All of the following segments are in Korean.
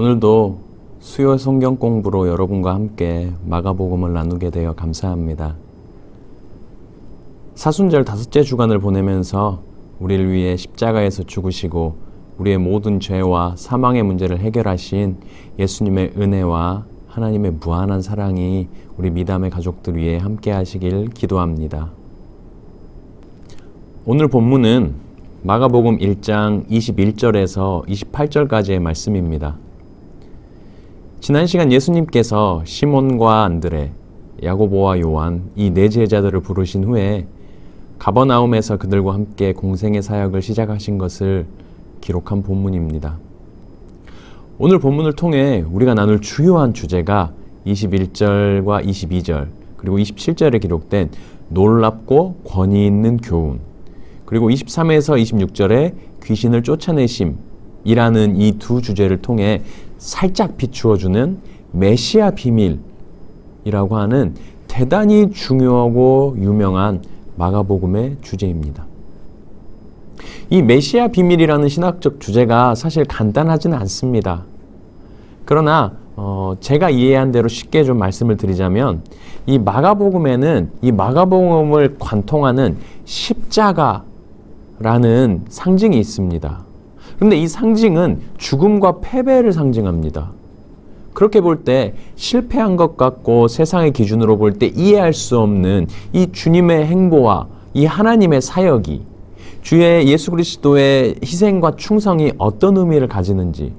오늘도 수요 성경 공부로 여러분과 함께 마가복음을 나누게 되어 감사합니다. 사순절 다섯째 주간을 보내면서 우리를 위해 십자가에서 죽으시고 우리의 모든 죄와 사망의 문제를 해결하신 예수님의 은혜와 하나님의 무한한 사랑이 우리 미담의 가족들 위해 함께 하시길 기도합니다. 오늘 본문은 마가복음 1장 21절에서 28절까지의 말씀입니다. 지난 시간 예수님께서 시몬과 안드레, 야고보와 요한 이 네 제자들을 부르신 후에 가버나움에서 그들과 함께 공생의 사역을 시작하신 것을 기록한 본문입니다. 오늘 본문을 통해 우리가 나눌 주요한 주제가 21절과 22절 그리고 27절에 기록된 놀랍고 권위 있는 교훈, 그리고 23에서 26절에 귀신을 쫓아내심이라는 이 두 주제를 통해 살짝 비추어주는 메시아 비밀이라고 하는 대단히 중요하고 유명한 마가복음의 주제입니다. 이 메시아 비밀이라는 신학적 주제가 사실 간단하지는 않습니다. 그러나 제가 이해한 대로 쉽게 좀 말씀을 드리자면 이 마가복음에는 이 마가복음을 관통하는 십자가라는 상징이 있습니다. 그런데 이 상징은 죽음과 패배를 상징합니다. 그렇게 볼 때 실패한 것 같고 세상의 기준으로 볼 때 이해할 수 없는 이 주님의 행보와 이 하나님의 사역이 주의 예수 그리스도의 희생과 충성이 어떤 의미를 가지는지,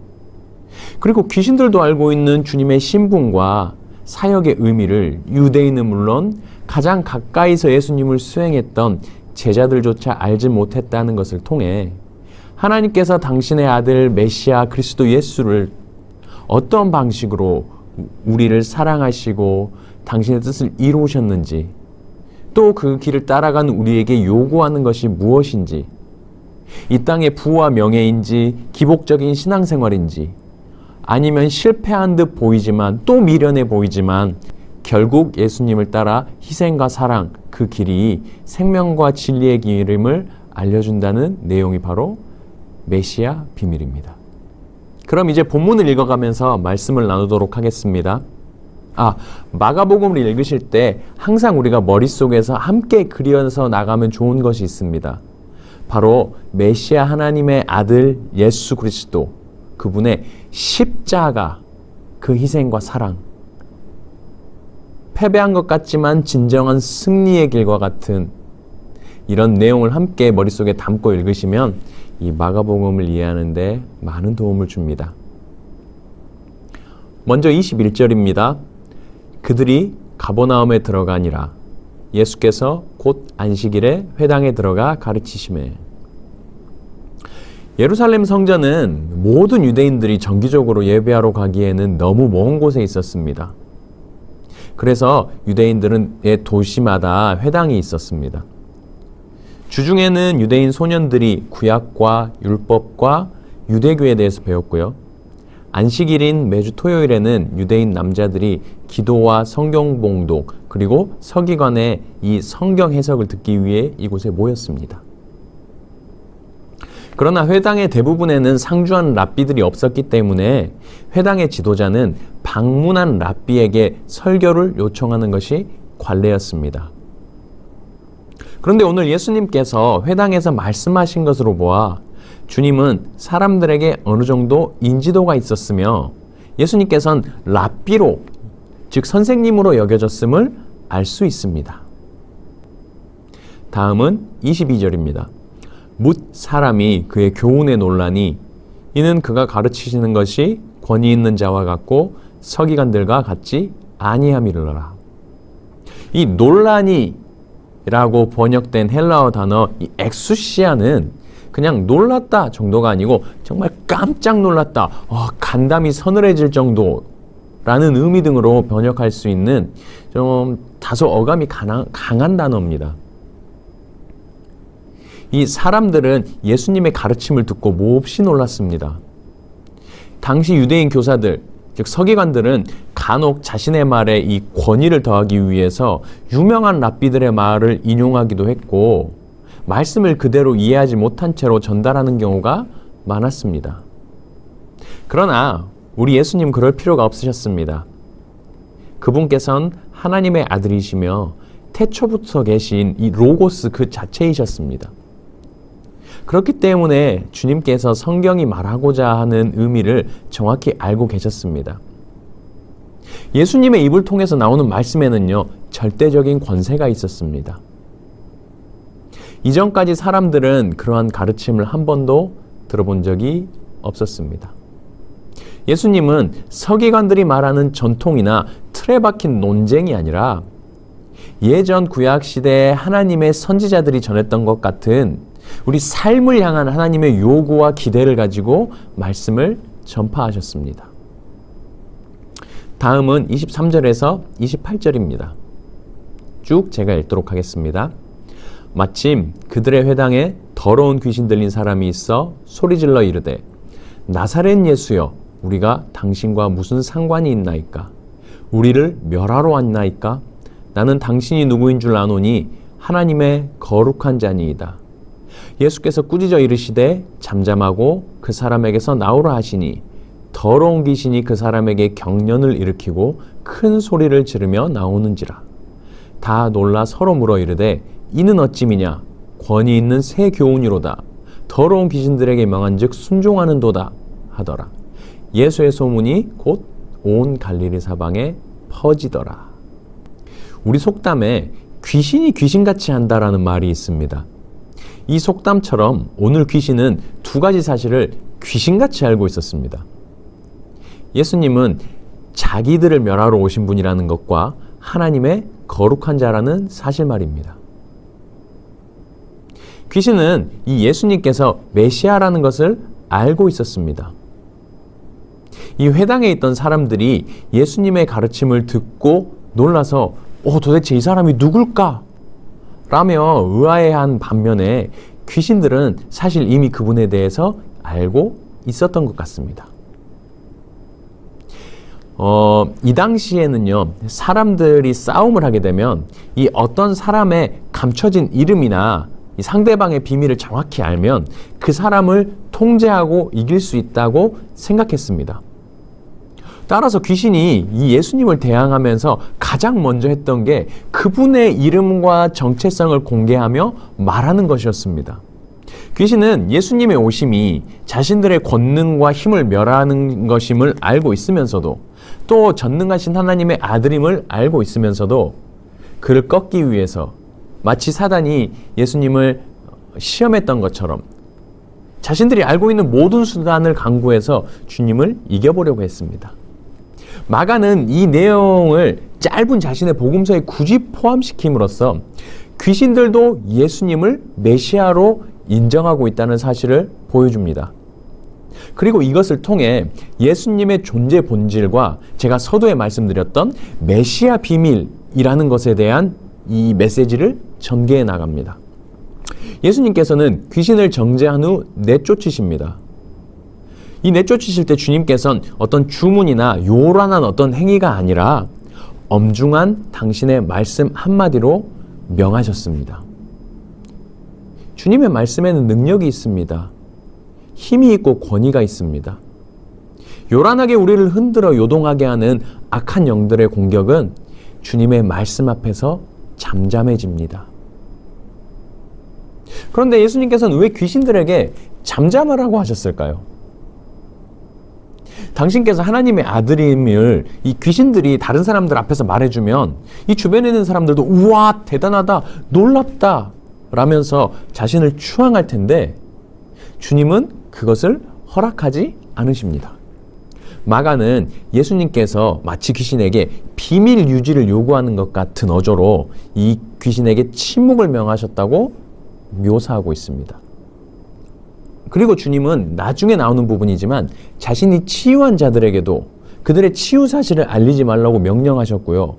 그리고 귀신들도 알고 있는 주님의 신분과 사역의 의미를 유대인은 물론 가장 가까이서 예수님을 수행했던 제자들조차 알지 못했다는 것을 통해 하나님께서 당신의 아들 메시아 그리스도 예수를 어떤 방식으로 우리를 사랑하시고 당신의 뜻을 이루셨는지, 또 그 길을 따라간 우리에게 요구하는 것이 무엇인지, 이 땅의 부와 명예인지 기복적인 신앙생활인지, 아니면 실패한 듯 보이지만 또 미련해 보이지만 결국 예수님을 따라 희생과 사랑, 그 길이 생명과 진리의 길임을 알려준다는 내용이 바로 메시아 비밀입니다. 그럼 이제 본문을 읽어가면서 말씀을 나누도록 하겠습니다. 마가복음을 읽으실 때 항상 우리가 머릿속에서 함께 그려서 나가면 좋은 것이 있습니다. 바로 메시아 하나님의 아들 예수 그리스도, 그분의 십자가, 그 희생과 사랑, 패배한 것 같지만 진정한 승리의 길과 같은 이런 내용을 함께 머릿속에 담고 읽으시면 이 마가복음을 이해하는 데 많은 도움을 줍니다. 먼저 21절입니다. 그들이 가버나움에 들어가니라. 예수께서 곧 안식일에 회당에 들어가 가르치시매. 예루살렘 성전은 모든 유대인들이 정기적으로 예배하러 가기에는 너무 먼 곳에 있었습니다. 그래서 유대인들의 도시마다 회당이 있었습니다. 주중에는 유대인 소년들이 구약과 율법과 유대교에 대해서 배웠고요. 안식일인 매주 토요일에는 유대인 남자들이 기도와 성경 봉독 그리고 서기관의 이 성경 해석을 듣기 위해 이곳에 모였습니다. 그러나 회당의 대부분에는 상주한 랍비들이 없었기 때문에 회당의 지도자는 방문한 랍비에게 설교를 요청하는 것이 관례였습니다. 그런데 오늘 예수님께서 회당에서 말씀하신 것으로 보아 주님은 사람들에게 어느 정도 인지도가 있었으며 예수님께서는 랍비로, 즉 선생님으로 여겨졌음을 알 수 있습니다. 다음은 22절입니다. 뭇 사람이 그의 교훈에 놀라니 이는 그가 가르치시는 것이 권위 있는 자와 같고 서기관들과 같지 아니함이로라. 이 놀라니 라고 번역된 헬라어 단어 이 엑수시아는 그냥 놀랐다 정도가 아니고 정말 깜짝 놀랐다, 간담이 서늘해질 정도라는 의미 등으로 번역할 수 있는 좀 다소 어감이 강한 단어입니다. 이 사람들은 예수님의 가르침을 듣고 몹시 놀랐습니다. 당시 유대인 교사들, 즉 서기관들은 간혹 자신의 말에 이 권위를 더하기 위해서 유명한 랍비들의 말을 인용하기도 했고 말씀을 그대로 이해하지 못한 채로 전달하는 경우가 많았습니다. 그러나 우리 예수님 그럴 필요가 없으셨습니다. 그분께서는 하나님의 아들이시며 태초부터 계신 이 로고스 그 자체이셨습니다. 그렇기 때문에 주님께서 성경이 말하고자 하는 의미를 정확히 알고 계셨습니다. 예수님의 입을 통해서 나오는 말씀에는요, 절대적인 권세가 있었습니다. 이전까지 사람들은 그러한 가르침을 한 번도 들어본 적이 없었습니다. 예수님은 서기관들이 말하는 전통이나 틀에 박힌 논쟁이 아니라 예전 구약 시대에 하나님의 선지자들이 전했던 것 같은 우리 삶을 향한 하나님의 요구와 기대를 가지고 말씀을 전파하셨습니다. 다음은 23절에서 28절입니다. 쭉 제가 읽도록 하겠습니다. 마침 그들의 회당에 더러운 귀신 들린 사람이 있어 소리질러 이르되 나사렛 예수여 우리가 당신과 무슨 상관이 있나이까? 우리를 멸하러 왔나이까? 나는 당신이 누구인 줄 아노니 하나님의 거룩한 자니이다. 예수께서 꾸짖어 이르시되 잠잠하고 그 사람에게서 나오라 하시니 더러운 귀신이 그 사람에게 경련을 일으키고 큰 소리를 지르며 나오는지라. 다 놀라 서로 물어 이르되 이는 어찌미냐? 권위 있는 새 교훈이로다. 더러운 귀신들에게 명한즉 순종하는도다 하더라. 예수의 소문이 곧 온 갈릴리 사방에 퍼지더라. 우리 속담에 귀신이 귀신같이 한다라는 말이 있습니다. 이 속담처럼 오늘 귀신은 두 가지 사실을 귀신같이 알고 있었습니다. 예수님은 자기들을 멸하러 오신 분이라는 것과 하나님의 거룩한 자라는 사실 말입니다. 귀신은 이 예수님께서 메시아라는 것을 알고 있었습니다. 이 회당에 있던 사람들이 예수님의 가르침을 듣고 놀라서 도대체 이 사람이 누굴까? 라며 의아해한 반면에 귀신들은 사실 이미 그분에 대해서 알고 있었던 것 같습니다. 이 당시에는요, 사람들이 싸움을 하게 되면 이 어떤 사람의 감춰진 이름이나 이 상대방의 비밀을 정확히 알면 그 사람을 통제하고 이길 수 있다고 생각했습니다. 따라서 귀신이 이 예수님을 대항하면서 가장 먼저 했던 게 그분의 이름과 정체성을 공개하며 말하는 것이었습니다. 귀신은 예수님의 오심이 자신들의 권능과 힘을 멸하는 것임을 알고 있으면서도 또 전능하신 하나님의 아들임을 알고 있으면서도 그를 꺾기 위해서 마치 사단이 예수님을 시험했던 것처럼 자신들이 알고 있는 모든 수단을 강구해서 주님을 이겨보려고 했습니다. 마가는 이 내용을 짧은 자신의 복음서에 굳이 포함시킴으로써 귀신들도 예수님을 메시아로 인정하고 있다는 사실을 보여줍니다. 그리고 이것을 통해 예수님의 존재 본질과 제가 서두에 말씀드렸던 메시아 비밀이라는 것에 대한 이 메시지를 전개해 나갑니다. 예수님께서는 귀신을 정죄한 후 내쫓으십니다. 이 내쫓으실 때 주님께서는 어떤 주문이나 요란한 어떤 행위가 아니라 엄중한 당신의 말씀 한마디로 명하셨습니다. 주님의 말씀에는 능력이 있습니다. 힘이 있고 권위가 있습니다. 요란하게 우리를 흔들어 요동하게 하는 악한 영들의 공격은 주님의 말씀 앞에서 잠잠해집니다. 그런데 예수님께서는 왜 귀신들에게 잠잠하라고 하셨을까요? 당신께서 하나님의 아들임을 이 귀신들이 다른 사람들 앞에서 말해주면 이 주변에 있는 사람들도 우와 대단하다 놀랍다 라면서 자신을 추앙할 텐데 주님은 그것을 허락하지 않으십니다. 마가는 예수님께서 마치 귀신에게 비밀 유지를 요구하는 것 같은 어조로 이 귀신에게 침묵을 명하셨다고 묘사하고 있습니다. 그리고 주님은 나중에 나오는 부분이지만 자신이 치유한 자들에게도 그들의 치유 사실을 알리지 말라고 명령하셨고요.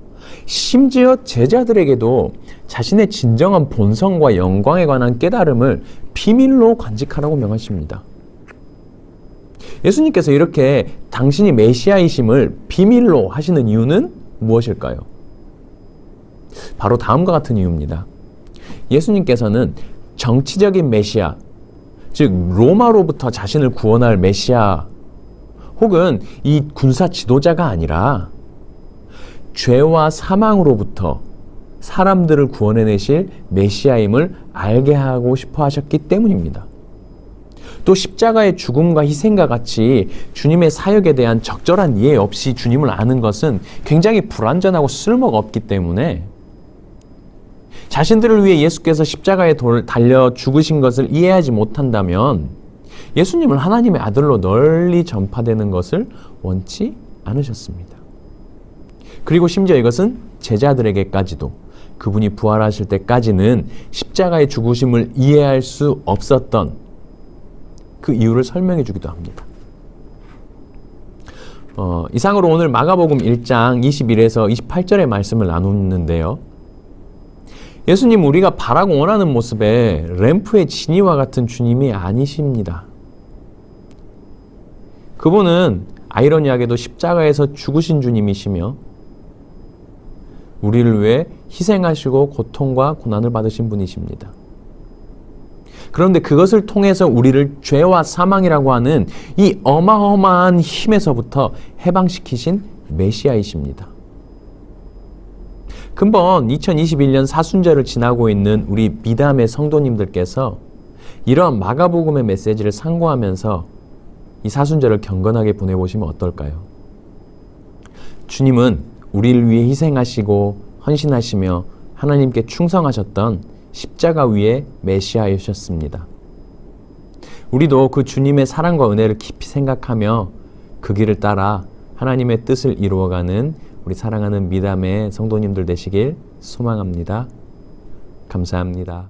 심지어 제자들에게도 자신의 진정한 본성과 영광에 관한 깨달음을 비밀로 간직하라고 명하십니다. 예수님께서 이렇게 당신이 메시아이심을 비밀로 하시는 이유는 무엇일까요? 바로 다음과 같은 이유입니다. 예수님께서는 정치적인 메시아, 즉 로마로부터 자신을 구원할 메시아와 혹은 이 군사 지도자가 아니라 죄와 사망으로부터 사람들을 구원해내실 메시아임을 알게 하고 싶어 하셨기 때문입니다. 또 십자가의 죽음과 희생과 같이 주님의 사역에 대한 적절한 이해 없이 주님을 아는 것은 굉장히 불완전하고 쓸모가 없기 때문에 자신들을 위해 예수께서 십자가에 달려 죽으신 것을 이해하지 못한다면 예수님을 하나님의 아들로 널리 전파되는 것을 원치 않으셨습니다. 그리고 심지어 이것은 제자들에게까지도 그분이 부활하실 때까지는 십자가의 죽으심을 이해할 수 없었던 그 이유를 설명해 주기도 합니다. 이상으로 오늘 마가복음 1장 21에서 28절의 말씀을 나누는데요. 예수님 우리가 바라고 원하는 모습의 램프의 진이와 같은 주님이 아니십니다. 그분은 아이러니하게도 십자가에서 죽으신 주님이시며 우리를 위해 희생하시고 고통과 고난을 받으신 분이십니다. 그런데 그것을 통해서 우리를 죄와 사망이라고 하는 이 어마어마한 힘에서부터 해방시키신 메시아이십니다. 금번 2021년 사순절을 지나고 있는 우리 미담의 성도님들께서 이러한 마가복음의 메시지를 상고하면서 이 사순절을 경건하게 보내보시면 어떨까요? 주님은 우리를 위해 희생하시고 헌신하시며 하나님께 충성하셨던 십자가 위의 메시아이셨습니다. 우리도 그 주님의 사랑과 은혜를 깊이 생각하며 그 길을 따라 하나님의 뜻을 이루어가는 우리 사랑하는 미담의 성도님들 되시길 소망합니다. 감사합니다.